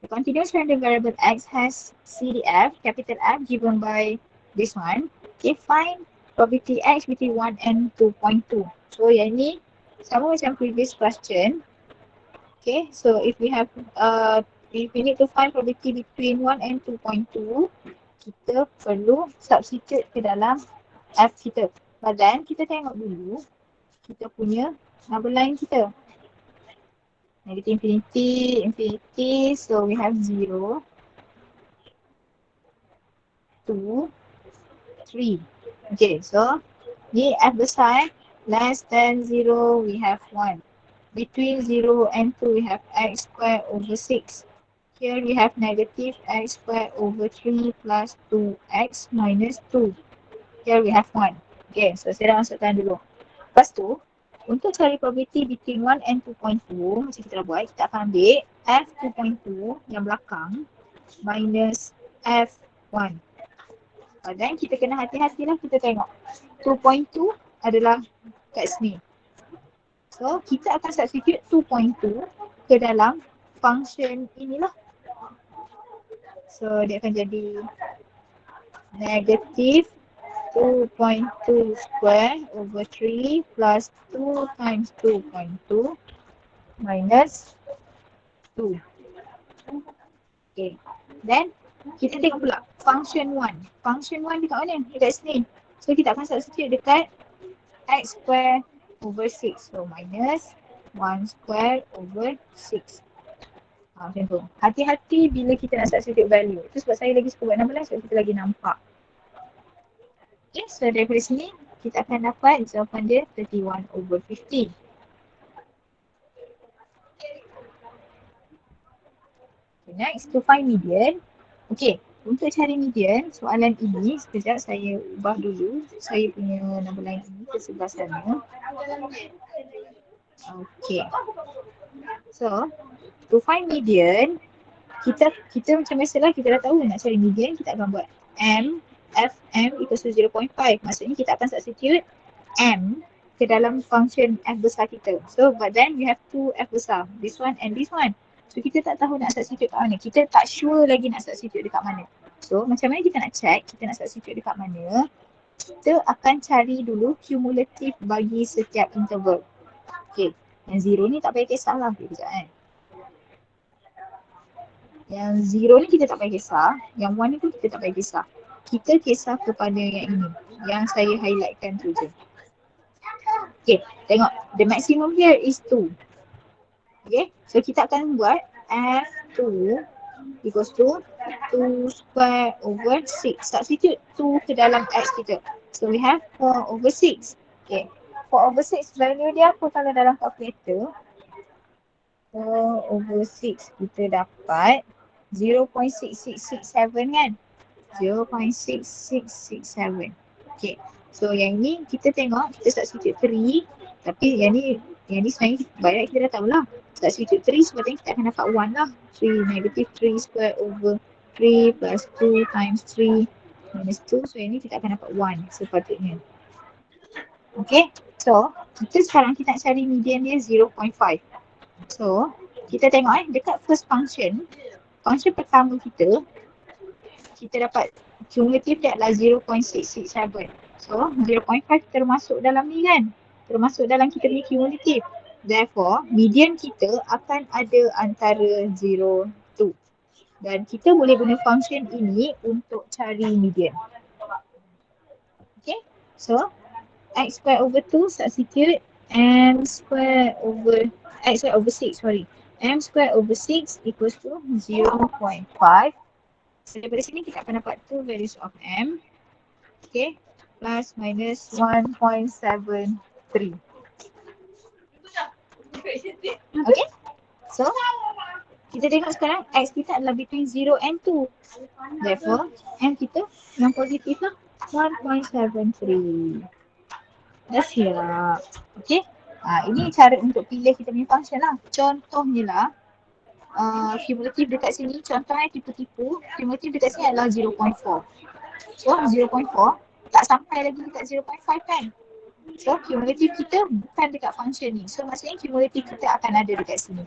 The continuous random variable x has CDF, capital F, given by this one. Okay, find probability x between 1 and 2.2. So yang ni sama macam previous question. Okay, so if we need to find probability between 1 and 2.2, kita perlu substitute ke dalam F kita. Badan kita tengok dulu kita punya number line kita. Negative infinity, infinity. So we have 0, 2, 3. Okay, so ni F besar less than 0 we have 1. Between 0 and 2 we have x squared over 6. Here we have negative x squared over 3 plus 2x minus 2. Here we have 1. Okay, so saya dah masukkan dulu. Lepas tu, untuk cari probability between 1 and 2.2, macam kita dah buat, kita akan ambil F2.2 yang belakang minus F1. Dan kita kena hati-hatilah kita tengok. 2.2 adalah kat sini. So, kita akan substitute 2.2 ke dalam function inilah. So, dia akan jadi negative 2.2 square over 3 plus 2 times 2.2 minus 2. Okay. Then, kita tengok pula function 1. Function 1 dekat mana? Dekat sini. So, kita akan substitute dekat x square over 6. So, minus 1 square over 6. Macam tu. Hati-hati bila kita nak substitute value. Itu sebab saya lagi suka buat number line sebab kita lagi nampak. Okay, so daripada sini kita akan dapat jawapan dia 31 over 50. Okay, next, to find median. Okay, untuk cari median, soalan ini, sekejap saya ubah dulu saya punya number line ini ke sebelah sana. Okay. So, to find median, kita macam biasalah kita dah tahu nak cari median, kita akan buat M, Fm equals to 0.5. Maksudnya kita akan substitute M ke dalam function F besar kita. So, but then we have two F besar, this one and this one. So, kita tak tahu nak substitute kat mana. Kita tak sure lagi nak substitute dekat mana. So, macam mana kita nak check, kita nak substitute dekat mana? Kita akan cari dulu cumulative bagi setiap interval. Okay, yang 0 ni tak payah kisahlah. Okay, sekejap kan. Yang 0 ni kita tak payah kisah. Yang 1 ni pun kita tak payah kisah. Kita kisah kepada yang ini. Yang saya highlightkan tu je. Okay, tengok. The maximum here is 2. Okay, so kita akan buat F2 equals to 2 square over 6. Substitute 2 ke dalam X kita. So we have 4 over 6. Okay, 4 over 6 value dia apa kalau dalam calculator? 4 over 6 kita dapat 0.6667 kan? 0.6667. Okay, so yang ni kita tengok, kita substitute 3. Tapi yang ni sebenarnya banyak kita dah tahu lah. Substitute 3 sepatutnya kita akan dapat 1 lah. 3 negative 3 square over 3 plus 2 times 3 minus 2. So yang ni kita akan dapat 1 sepatutnya. Okay, so kita sekarang kita nak cari median dia 0.5. So kita tengok dekat first function pertama kita dapat cumulative dia adalah 0.667. So 0.5 termasuk dalam ni kan? Termasuk dalam kita punya cumulative. Therefore, median kita akan ada antara 0 tu. Dan kita boleh guna function ini untuk cari median. Okay, so x square over 2 substitute m square over 6, m square over 6 equals to 0.5. So daripada sini kita akan dapat two values of m. Okay, plus minus 1.73. Okay, so kita tengok sekarang x kita adalah between 0 and 2. Therefore, m kita yang positif lah 1.73. Dah siap. Okay, ini cara untuk pilih kita punya function lah. Contohnya lah, cumulative dekat sini, contohnya tipu-tipu, cumulative dekat sini adalah 0.4. So 0.4 tak sampai lagi dekat 0.5 kan? So cumulative kita bukan dekat function ni. So maksudnya cumulative kita akan ada dekat sini.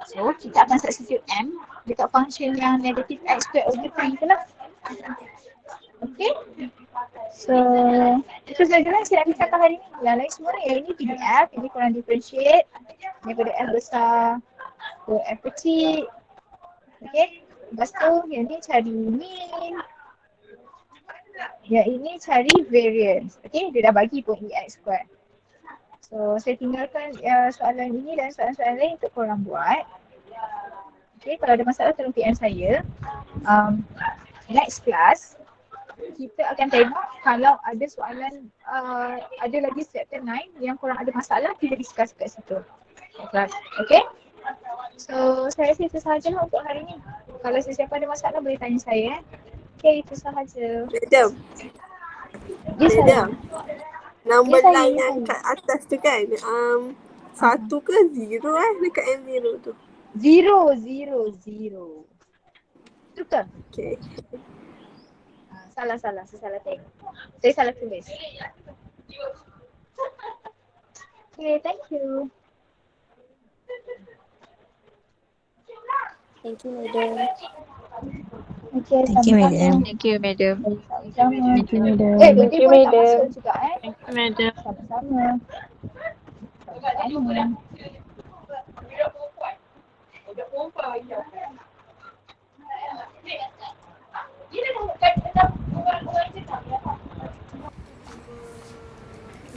So kita akan substitute m dekat function yang negative x square over 3 tu lah. Okay. So itu sajalah saya nak cakap hari ni. Yang lain semua yang ini PDF, ini korang differentiate daripada f besar ke f kecil. Okay. Lepas tu yang ni cari mean. Yang ini cari variance. Okay, dia dah bagi pun EX square. So, saya tinggalkan soalan ini dan soalan-soalan lain untuk korang buat. Okay, kalau ada masalah tolong PM saya. Next class, kita akan tengok kalau ada soalan, ada lagi chapter 9 yang korang ada masalah, kita discuss kat situ. Okay? So, saya rasa itu sahaja untuk hari ni. Kalau sesiapa ada masalah boleh tanya saya. Okay, itu sahaja. Madam, Ya, saya. madam. Number Ya, saya, line ya, yang saya. kat atas tu kan, satu ke zero dekat yang zero tu. Zero. Betul? Okay. Salah. Saya salah tengok. Saya salah tulis. Okay, thank you. Thank you, madam. Okay, Thank you, sama-sama. madam. Thank you, madam. Sama-sama. Thank you, madam. Birthday boy tak masuk juga Thank you, madam. Sama-sama. Sama-sama.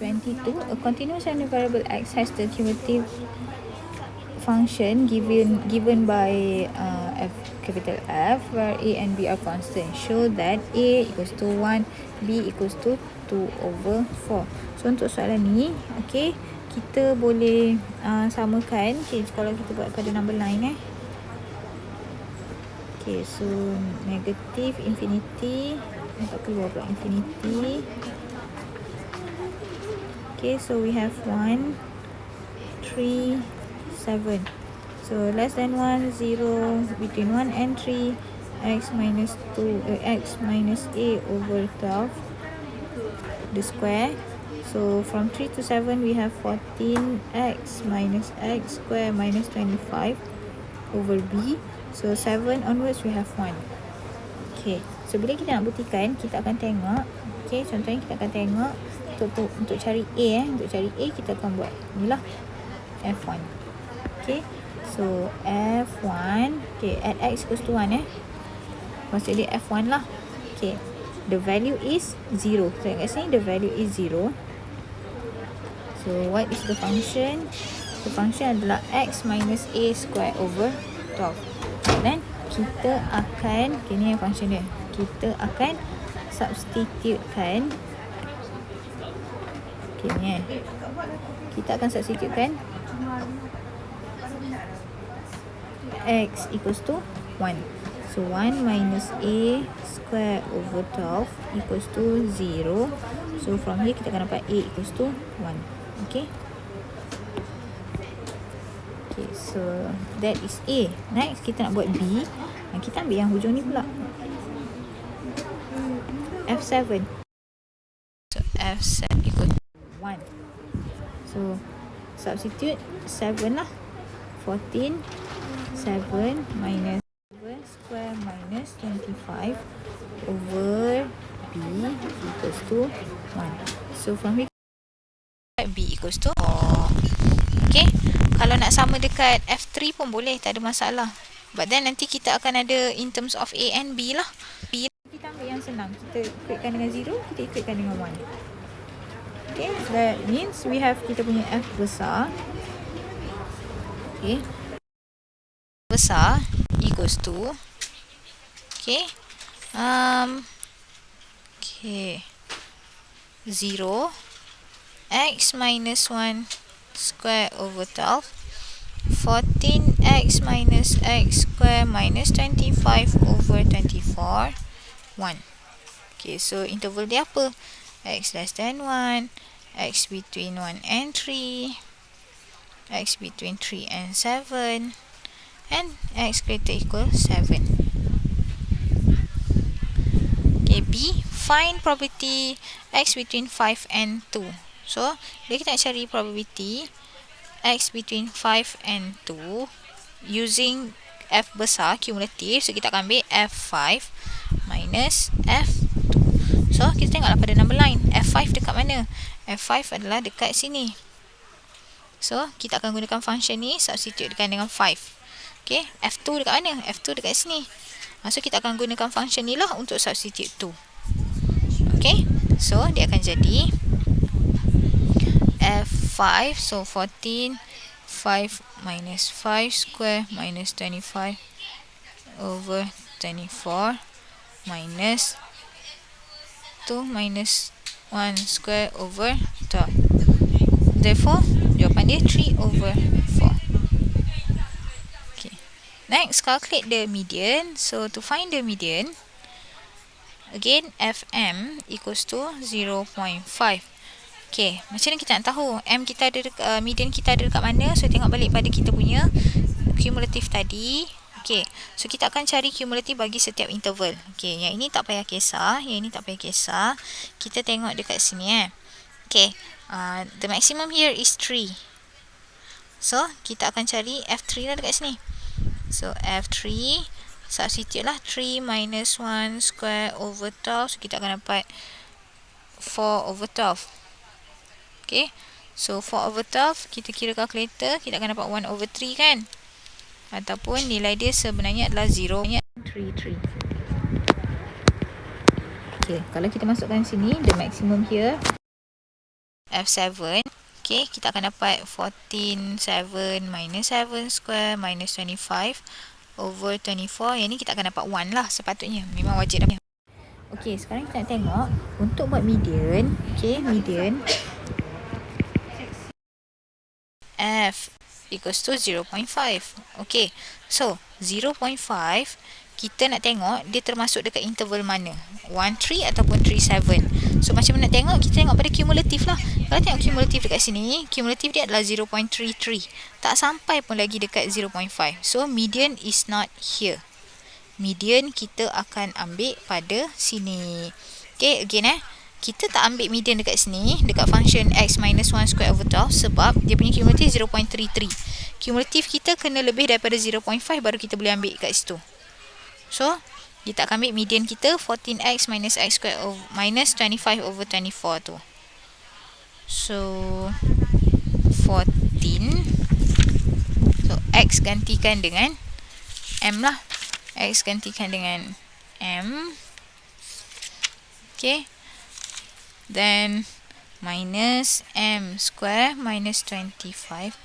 22. A continuous and variable x has the cumulative function given by f capital F, where a and b are constant. Show that a equals to 1, b equals to 2/4. So untuk soalan ni, okay, kita boleh samakan. Okay, kalau kita buat pada number line okay, so negative infinity, tak keluar pula infinity. Okay, so we have 1, 3, 7. So less than 1, 0, between 1 and 3, x minus a over 12, the square. So from 3 to 7, we have 14x minus x square minus 25 over b. So 7 onwards, we have 1. Okay, so bila kita nak buktikan, kita akan tengok. Okay, contohnya kita akan tengok untuk cari A untuk cari A kita akan buat ni lah F1. Okay, so F1, okay, at x equals to 1 maksud dia F1 lah. Okay, the value is 0. So kat sini the value is 0. So what is the function? The function adalah x minus a square over 12. Dan kita akan, okay, ni yang function dia, kita akan substitutekan. Okay, ni kita akan substitutekan x equals to 1. So 1 minus a square over 12 equals to 0. So from here kita akan dapat a equals to 1. Okay. Okay, so that is a. Next kita nak buat b. Kita ambil yang hujung ni pula. F7. So F7 equals 1. So substitute 7 lah. 14, 7 minus 7 square minus 25 over b equals to 1. So from here b equals to okay. Kalau nak sama dekat F3 pun boleh, tak ada masalah. But then nanti kita akan ada in terms of a and b lah. B kita ambil yang senang. Kita equatekan dengan 0, kita equatekan dengan 1. Okay, so that means we have kita punya F besar. Okay, besar equals to okay, okay, 0 x minus 1 square over 12, 14x minus x square minus 25 over 24, 1. Okay, so interval dia apa? X less than 1, x between 1 and 3, x between 3 and 7, and x greater equal 7. Okay, B, find probability x between 5 and 2. So, bila kita nak cari probability x between 5 and 2 using F besar, cumulative, so kita akan ambil F5 minus F2. So, kita tengoklah pada number line. F5 dekat mana? F5 adalah dekat sini. So, kita akan gunakan function ni, substitute dengan 5. Okay, F2 dekat mana? F2 dekat sini. So, kita akan gunakan function ni lah untuk substitute 2. Okay, so dia akan jadi F5, so 14, 5 minus 5 square minus 25 over 24 minus 2 minus 1 square over 12. Therefore, jawapan dia 3 over 4. Okay. Next, calculate the median. So, to find the median, again, Fm equals to 0.5. Okay, macam mana kita nak tahu M kita ada median kita ada dekat mana? So, tengok balik pada kita punya cumulative tadi. Okay, so kita akan cari cumulative bagi setiap interval. Okay, yang ini tak payah kisah, yang ini tak payah kisah. Kita tengok dekat sini Okay, the maximum here is 3. So, kita akan cari F3 lah dekat sini. So, F3, substitute lah 3 minus 1 square over 12. So, kita akan dapat 4 over 12. Okay, so 4 over 12, kita kira kalkulator, kita akan dapat 1 over 3 kan? Ataupun nilai dia sebenarnya adalah 0.33. Okay, kalau kita masukkan sini, the maximum here, F7. Okay, kita akan dapat 14, 7 minus 7 square minus 25 over 24. Yang ni kita akan dapat 1 lah sepatutnya. Memang wajib dapat. Okay, sekarang kita nak tengok untuk buat median. Okay, median F equals to 0.5. Okay, so 0.5 kita nak tengok dia termasuk dekat interval mana, 1, 3 ataupun 3, 7. So macam mana nak tengok? Kita tengok pada cumulative lah. Kalau tengok cumulative dekat sini, cumulative dia adalah 0.33. Tak sampai pun lagi dekat 0.5. So median is not here. Median kita akan ambil pada sini. Okay, again kita tak ambil median dekat sini, dekat function x minus 1 square over 12 sebab dia punya cumulative 0.33. Cumulative kita kena lebih daripada 0.5 baru kita boleh ambil kat situ. So, kita akan ambil median kita 14x minus x square over, minus 25 over 24 tu. So, 14. So, x gantikan dengan m lah. X gantikan dengan m. Okay. Then minus m square minus 25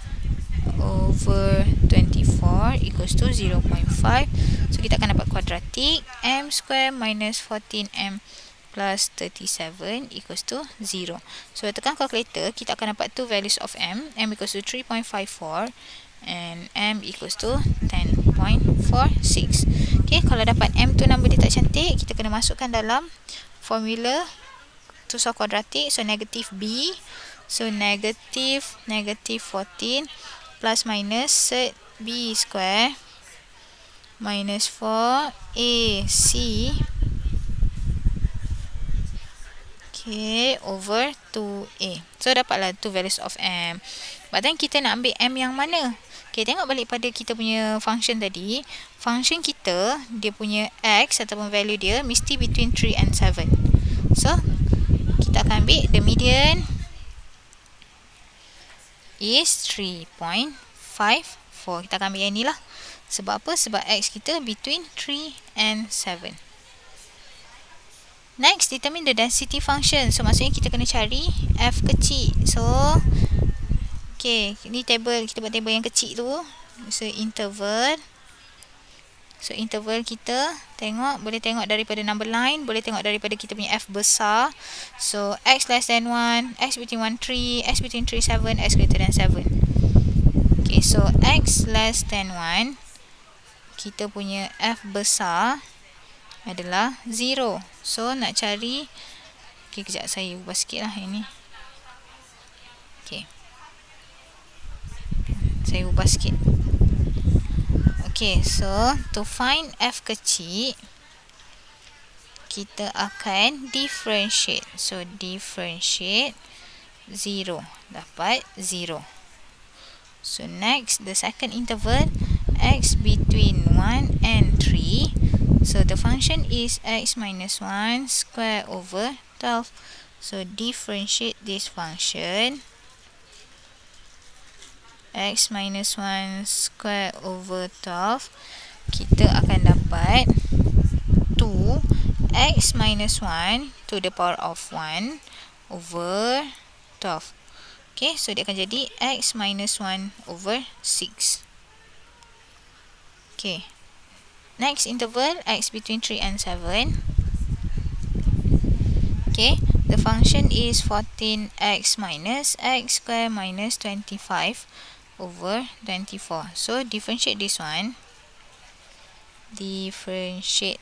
over 24 equals to 0.5. So kita akan dapat kuadratik m square minus 14m plus 37 equals to 0. So tekan calculator, kita akan dapat two values of m. M equals to 3.54 and m equals to 10.46. Okay, kalau dapat m tu number dia tak cantik, kita kena masukkan dalam formula to solve quadratic. So negative b, so negative 14 plus minus set b square minus 4ac, okay, over 2a. So dapatlah two values of m. But then kita nak ambil m yang mana? Okay, tengok balik pada kita punya function tadi. Function kita, dia punya x ataupun value dia mesti between 3 and 7. So kita akan ambil the median is 3.54. Kita akan ambil yang ni lah. Sebab apa? Sebab x kita between 3 and 7. Next, determine the density function. So maksudnya kita kena cari f kecil. So okay, ni table, kita buat table yang kecil tu. So interval. So interval kita tengok, boleh tengok daripada number line, boleh tengok daripada kita punya f besar. So x less than 1, x between 1, 3, x between 3, 7, x greater than 7. Okay, so x less than 1, kita punya f besar adalah 0. So nak cari, okay, kejap saya ubah sikit lah ini. Okay, saya ubah sikit. Okay, so to find f kecil, kita akan differentiate. So differentiate 0, dapat 0. So next, the second interval, x between 1 and 3. So the function is x minus 1 square over 12. So differentiate this function. X minus 1 square over 12, kita akan dapat 2 x minus 1 to the power of 1 over 12. Okay, so dia akan jadi x minus 1 over 6. Okay, next interval, x between 3 and 7. Okay, the function is 14x minus x square minus 25 over 24. So differentiate this one. Differentiate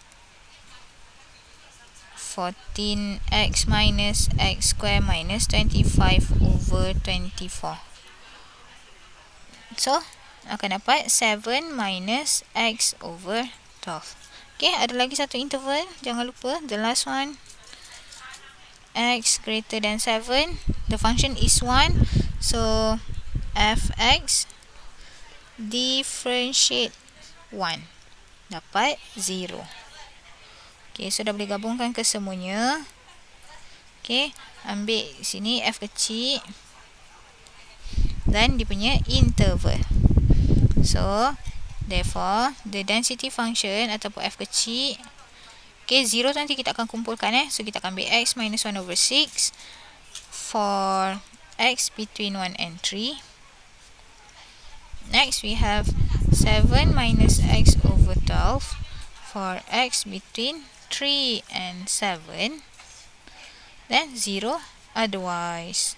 14x minus x square minus 25 over 24. So akan dapat 7 minus x over 12. Okay, ada lagi satu interval, jangan lupa, the last one, x greater than 7. The function is 1, so fx differentiate 1 dapat 0. Okay, so dah boleh gabungkan kesemuanya. Okay, ambil sini f kecil dan dia punya interval. So therefore the density function ataupun f kecil, okay, 0 tu nanti kita akan kumpulkan so kita akan ambil x minus 1 over 6 for x between 1 and 3. Next we have 7 minus x over 12 for x between 3 and 7. Then 0 otherwise.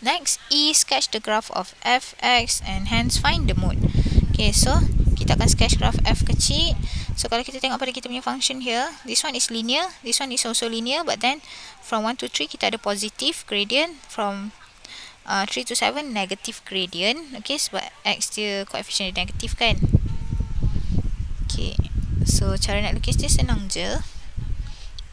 Next, sketch the graph of fx and hence find the mode. Okay, so kita akan sketch graph f kecil. So kalau kita tengok pada kita punya function here, this one is linear, this one is also linear, but then from 1 to 3 kita ada positive gradient, from 3 to 7 negative gradient. Okay, sebab x dia coefficient dia negatif kan. Okay, so cara nak lukis dia senang je.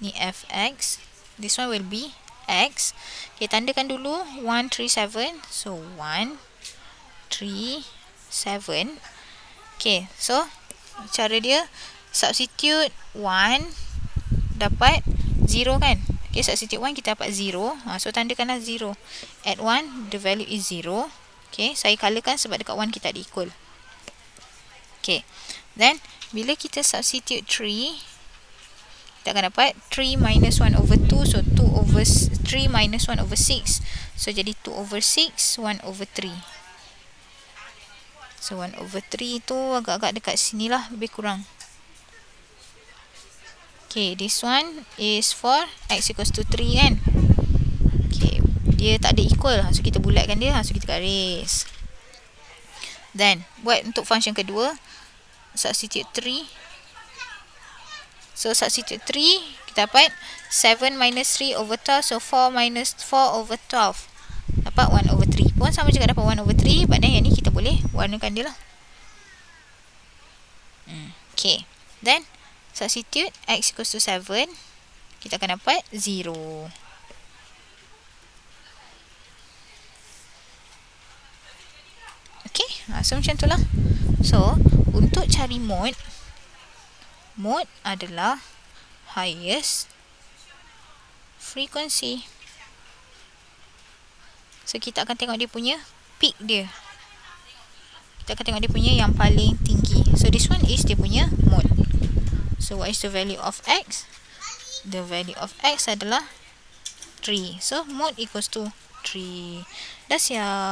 Ni fx, this one will be x. Okay, tandakan dulu 1, 3, 7. So 1, 3, 7. Okay, so cara dia substitute 1 dapat 0 kan. Okay, substitute 1 kita dapat 0. So tandakanlah 0. At 1 the value is 0. Okay, saya colourkan sebab dekat 1 kita ada equal. Okay, then bila kita substitute 3, kita akan dapat 3 minus 1 over 2. So 2 over 3 minus 1 over 6. So jadi 2 over 6, 1 over 3. So 1 over 3 tu agak-agak dekat sini lah, lebih kurang. Okay, this one is for x equals to 3 kan. Okay, dia tak ada equal, so kita bulatkan dia, so kita garis. Then buat untuk function kedua, substitute 3. So substitute 3, kita dapat 7 minus 3 over 12. So 4 minus 4 over 12 dapat 1 over 3. Pun sama juga dapat 1 over 3. But then yang ni kita boleh warnakan dia lah. Okay, then substitute x equals to 7, kita akan dapat 0. Okay, so macam tu lah. So untuk cari mode adalah highest frequency. So kita akan tengok dia punya peak dia. Kita akan tengok dia punya yang paling tinggi. So this one is dia punya mode. So what is the value of x? The value of x adalah 3. So mode equals to 3. Dah siap.